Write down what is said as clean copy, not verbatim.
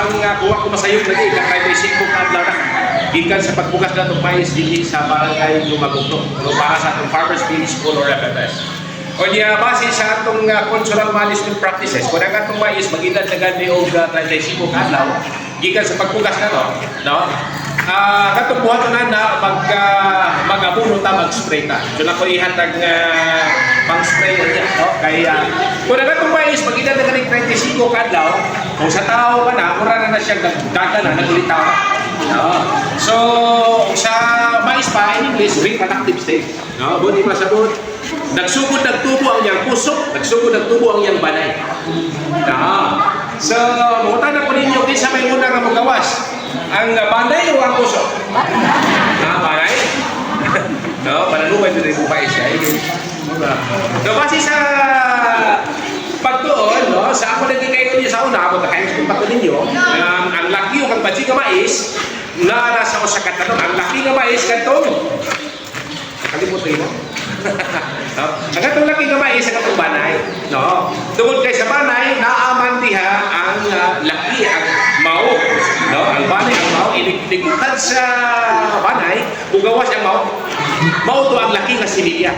ang kuha ko masayog lagi kay 35 ka adlaw na. Gikan sa pagbukas na itong mais dinhi sa barangay Lumagugto para sa atong Farmers Village School or FFS. O niya, base sa atong cultural management practices, kung ang atong mais mag-edad na gani o 35 ka adlaw, gikan sa pagbukas na no? Katong buhaton na mag-abuno ta mag-spray ta. So na ko ihatag pang-spray niya, no? Kaya kung ang atong mais mag-edad na gani 35 ka adlaw, kung sa tao ka na, mura na siya daga na, nagulitaw na. No? So, sa mais pa, in English, reproductive stage. No? Buti pa sa doon, nagsugod nagtubo ang iyang puso, nagsugod nagtubo ang iyang banay. No? So, mukutan na po ninyo, kinsa may muna nga magawas. Ang banay o ang puso? Banay? No? Pananubay na rin po pa siya. So, base sa pagtuon, no, sa ako naging kayo niyo sa una, ako nakayos kung pagtuon ninyo, ang laki o kang badsi nga mais, na nasa ko sa katanong, ang laki nga mais, kantong, nakalimutin mo? No? Ang katong laki nga mais, ang katong banay. No? Tungkol kay sa banay, naaman diha ang laki, ang mao. No? Ang banay, ang mao, iligukad sa banay, ugawas ang mao. Mao to ang laki nga similya.